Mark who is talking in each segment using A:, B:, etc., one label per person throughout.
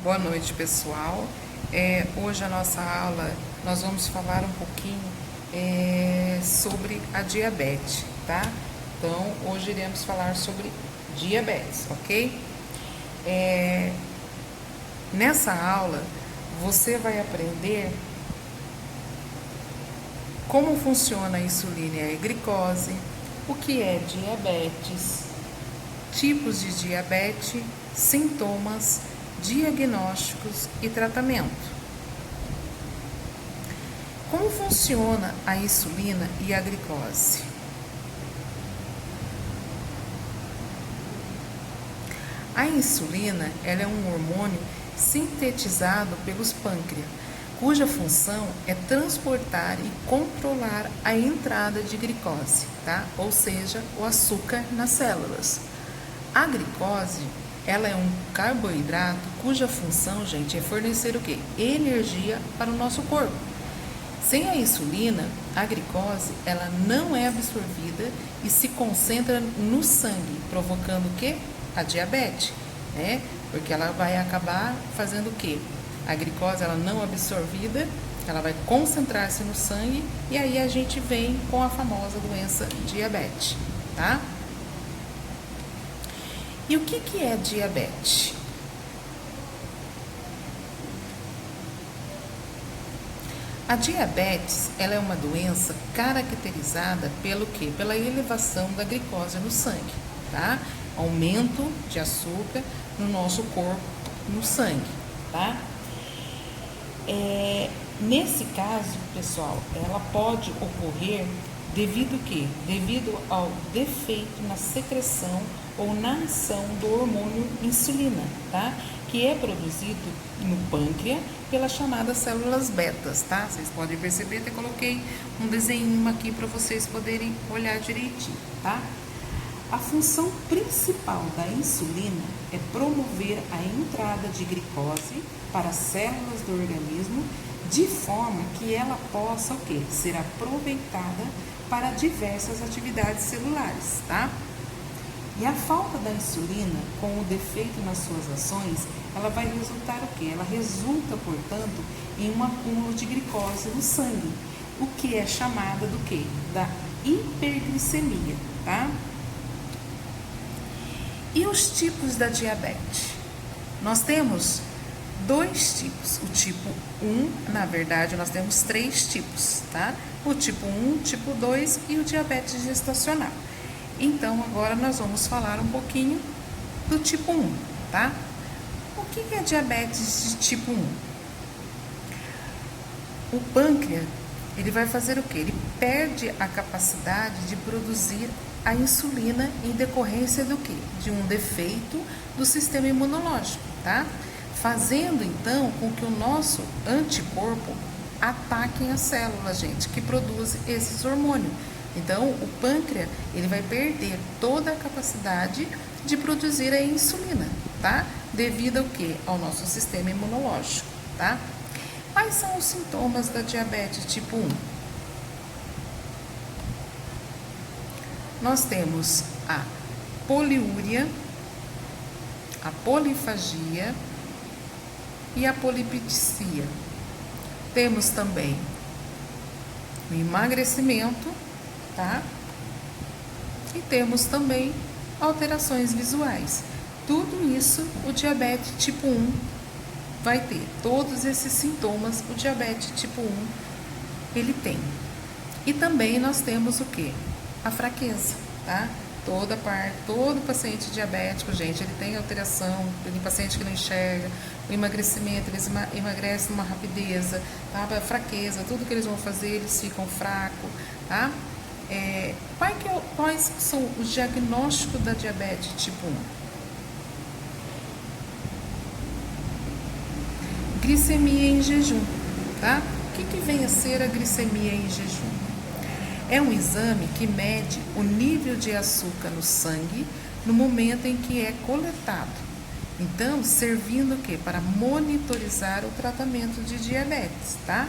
A: Boa noite, pessoal. Hoje a nossa aula, nós vamos falar um pouquinho sobre a diabetes, tá? Então, hoje iremos falar sobre diabetes, ok? Nessa aula, você vai aprender como funciona a insulina e a glicose, o que é diabetes, tipos de diabetes, sintomas, diagnósticos e tratamento. Como funciona a insulina e a glicose? A insulina, ela é um hormônio sintetizado pelos pâncreas, cuja função é transportar e controlar a entrada de glicose, tá? Ou seja, o açúcar nas células. A glicose, ela é um carboidrato cuja função, gente, é fornecer o quê? Energia para o nosso corpo. Sem a insulina, a glicose, ela não é absorvida e se concentra no sangue, provocando o quê? A diabetes, né? Porque ela vai acabar fazendo o quê? A glicose, ela não absorvida, ela vai concentrar-se no sangue e aí a gente vem com a famosa doença diabetes, tá? E o que é diabetes? A diabetes, ela é uma doença caracterizada pelo quê? Pela elevação da glicose no sangue, tá? Aumento de açúcar no nosso corpo, no sangue, tá? Nesse caso, pessoal, ela pode ocorrer devido a quê? Devido ao defeito na secreção ou na ação do hormônio insulina, tá? Que é produzido no pâncreas pelas chamadas células betas, tá? Vocês podem perceber, até coloquei um desenho aqui para vocês poderem olhar direitinho, tá? A função principal da insulina é promover a entrada de glicose para as células do organismo de forma que ela possa o quê? Ser aproveitada para diversas atividades celulares, tá? E a falta da insulina, com o defeito nas suas ações, ela vai resultar o quê? Ela resulta, portanto, em um acúmulo de glicose no sangue, o que é chamada do quê? Da hiperglicemia, tá? E os tipos da diabetes? Nós temos dois tipos. O tipo 1, na verdade, nós temos 3 tipos, tá? O tipo 1, tipo 2 e o diabetes gestacional. Então, agora nós vamos falar um pouquinho do tipo 1, tá? O que é diabetes de tipo 1? O pâncreas, ele vai fazer o quê? Ele perde a capacidade de produzir a insulina em decorrência do quê? De um defeito do sistema imunológico, tá? Fazendo, então, com que o nosso anticorpo ataquem as células, gente, que produzem esses hormônios. Então, o pâncreas, ele vai perder toda a capacidade de produzir a insulina, tá? Devido ao quê? Ao nosso sistema imunológico, tá? Quais são os sintomas da diabetes tipo 1? Nós temos a poliúria, a polifagia e a polipipsia. Temos também o emagrecimento, tá? E temos também alterações visuais. Tudo isso o diabetes tipo 1 vai ter. Todos esses sintomas o diabetes tipo 1 ele tem. E também nós temos o quê? A fraqueza, tá? Todo paciente diabético, gente, ele tem alteração, tem paciente que não enxerga, o emagrecimento, eles emagrecem numa rapidez, tá? A fraqueza, tudo que eles vão fazer, eles ficam fracos, tá? Quais são os diagnósticos da diabetes tipo 1? Glicemia em jejum, tá? O que vem a ser a glicemia em jejum? É um exame que mede o nível de açúcar no sangue no momento em que é coletado. Então, servindo o quê? Para monitorizar o tratamento de diabetes, tá?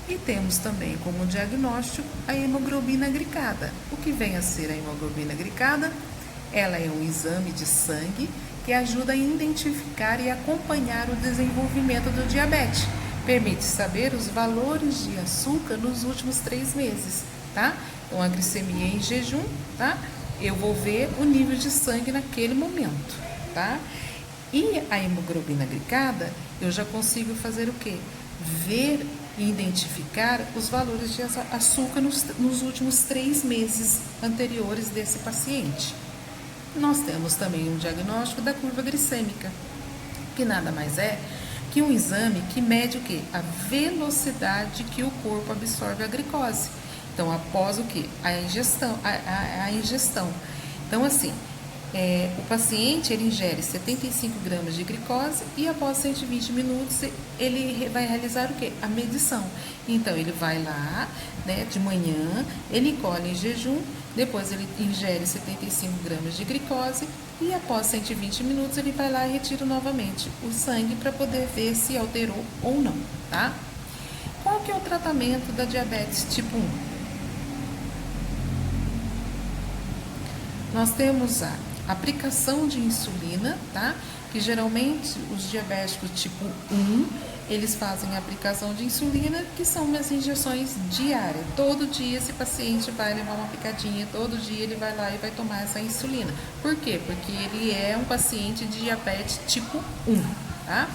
A: E temos também como diagnóstico a hemoglobina glicada. O que vem a ser a hemoglobina glicada? Ela é um exame de sangue que ajuda a identificar e acompanhar o desenvolvimento do diabetes. Permite saber os valores de açúcar nos últimos 3 meses, tá? Então, a glicemia em jejum, tá? Eu vou ver o nível de sangue naquele momento, tá? E a hemoglobina glicada, eu já consigo fazer o quê? Ver e identificar os valores de açúcar nos últimos 3 meses anteriores desse paciente. Nós temos também um diagnóstico da curva glicêmica, que nada mais é que um exame que mede o quê? A velocidade que o corpo absorve a glicose. Então, após o quê? A ingestão. Então, assim, o paciente ele ingere 75 gramas de glicose e após 120 minutos ele vai realizar o quê? A medição. Então, ele vai lá, né, de manhã, ele colhe em jejum, depois ele ingere 75 gramas de glicose e após 120 minutos ele vai lá e retira novamente o sangue para poder ver se alterou ou não, tá? Qual que é o tratamento da diabetes tipo 1? Nós temos a aplicação de insulina, tá? Que geralmente os diabéticos tipo 1, eles fazem a aplicação de insulina, que são umas injeções diárias. Todo dia esse paciente vai levar uma picadinha, todo dia ele vai lá e vai tomar essa insulina. Por quê? Porque ele é um paciente de diabetes tipo 1, tá?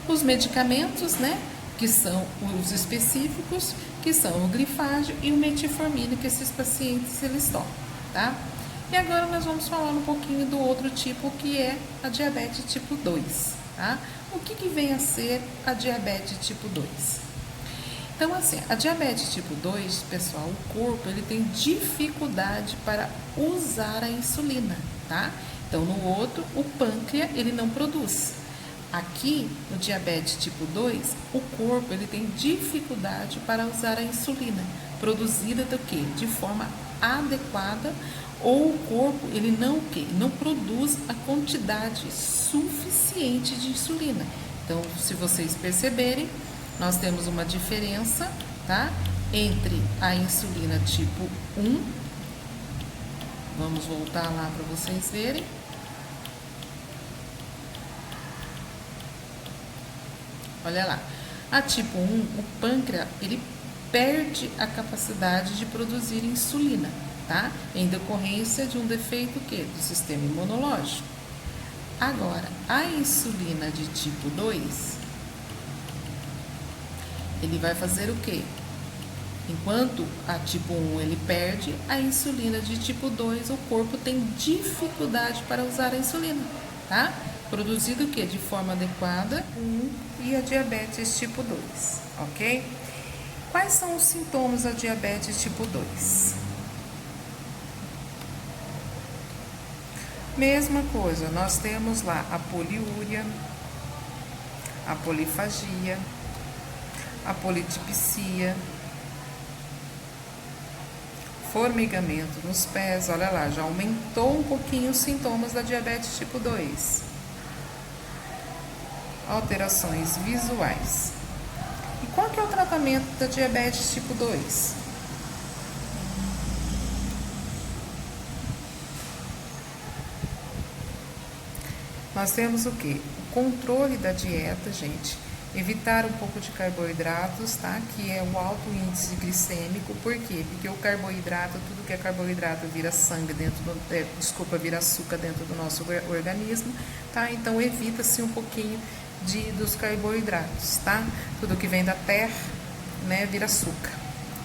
A: Os medicamentos, né? Que são os específicos, que são o glifágio e o metformina, que esses pacientes eles tomam, tá? E agora nós vamos falar um pouquinho do outro tipo, que é a diabetes tipo 2, tá? O que vem a ser a diabetes tipo 2? Então, assim, a diabetes tipo 2, pessoal, o corpo ele tem dificuldade para usar a insulina, tá? Então, no outro, o pâncreas ele não produz. Aqui, no diabetes tipo 2, o corpo ele tem dificuldade para usar a insulina, produzida do quê? De forma adequada, ou o corpo ele não produz a quantidade suficiente de insulina. Então, se vocês perceberem, nós temos uma diferença, tá? Entre a insulina tipo 1, vamos voltar lá para vocês verem. Olha lá, a tipo 1, o pâncreas, ele perde a capacidade de produzir insulina, tá? Em decorrência de um defeito do sistema imunológico. Agora, a insulina de tipo 2, ele vai fazer o quê? Enquanto a tipo 1 ele perde, a insulina de tipo 2, o corpo tem dificuldade para usar a insulina, tá? Produzido o quê? De forma adequada, e a diabetes tipo 2, ok? Quais são os sintomas da diabetes tipo 2? Mesma coisa, nós temos lá a poliúria, a polifagia, a polidipsia, formigamento nos pés, olha lá, já aumentou um pouquinho os sintomas da diabetes tipo 2. Alterações visuais. E qual que é o tratamento da diabetes tipo 2? Nós temos o quê? O controle da dieta, gente. Evitar um pouco de carboidratos, tá? Que é o alto índice glicêmico. Por quê? Porque o carboidrato, tudo que é carboidrato vira sangue vira açúcar dentro do nosso organismo, tá? Então evita-se um pouquinho dos carboidratos, tá? Tudo que vem da terra, né, vira açúcar.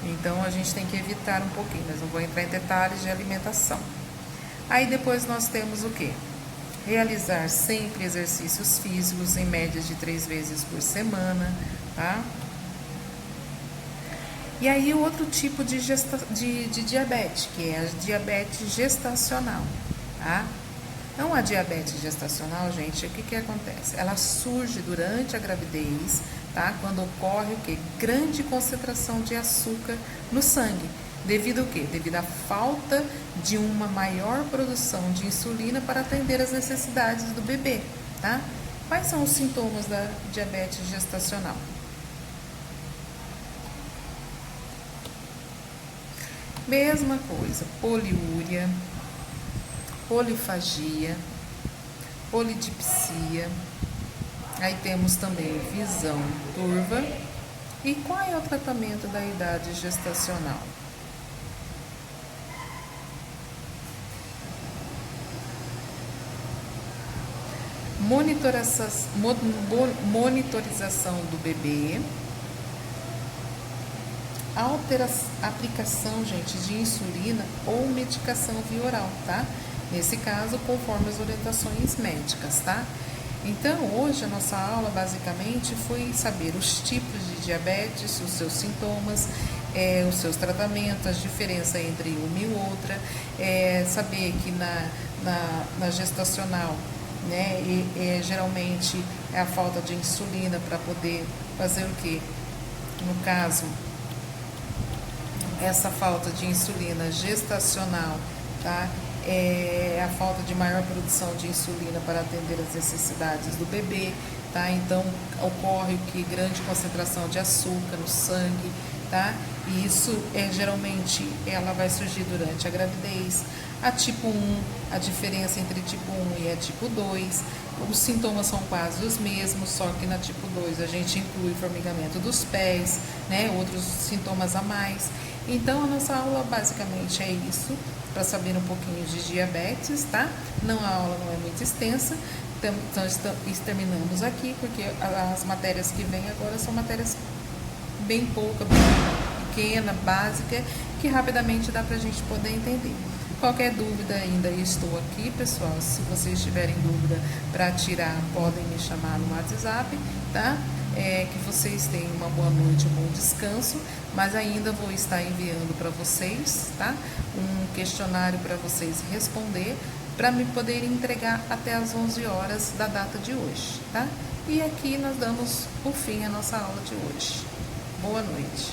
A: Então a gente tem que evitar um pouquinho, mas não vou entrar em detalhes de alimentação. Aí depois nós temos o quê? Realizar sempre exercícios físicos em média de 3 vezes por semana, tá? E aí o outro tipo de diabetes, que é a diabetes gestacional, tá? Então, a diabetes gestacional, gente, o que acontece? Ela surge durante a gravidez, tá? Quando ocorre o quê? Grande concentração de açúcar no sangue. Devido ao quê? Devido à falta de uma maior produção de insulina para atender às necessidades do bebê, tá? Quais são os sintomas da diabetes gestacional? Mesma coisa, poliúria, polifagia, polidipsia. Aí temos também visão turva. E qual é o tratamento da idade gestacional? Monitorização do bebê, aplicação, gente, de insulina ou medicação via oral, tá? Nesse caso, conforme as orientações médicas, tá? Então, hoje a nossa aula basicamente foi saber os tipos de diabetes, os seus sintomas, os seus tratamentos, a diferença entre uma e outra, saber que na gestacional, né, geralmente é a falta de insulina para poder fazer o quê? No caso, essa falta de insulina gestacional, tá? É a falta de maior produção de insulina para atender as necessidades do bebê, tá? Então, ocorre que grande concentração de açúcar no sangue, tá? E isso geralmente ela vai surgir durante a gravidez. A tipo 1, a diferença entre tipo 1 e a tipo 2, os sintomas são quase os mesmos, só que na tipo 2 a gente inclui formigamento dos pés, né? Outros sintomas a mais. Então, a nossa aula basicamente é isso, para saber um pouquinho de diabetes, tá? Não, a aula não é muito extensa, então terminamos aqui, porque as matérias que vêm agora são matérias bem pouca, bem pequena, básica, que rapidamente dá para a gente poder entender. Qualquer dúvida ainda estou aqui, pessoal. Se vocês tiverem dúvida para tirar, podem me chamar no WhatsApp, tá? Que vocês tenham uma boa noite, um bom descanso, mas ainda vou estar enviando para vocês, tá? Um questionário para vocês responder, para me poder entregar até as 11 horas da data de hoje, tá? E aqui nós damos o fim à nossa aula de hoje. Boa noite.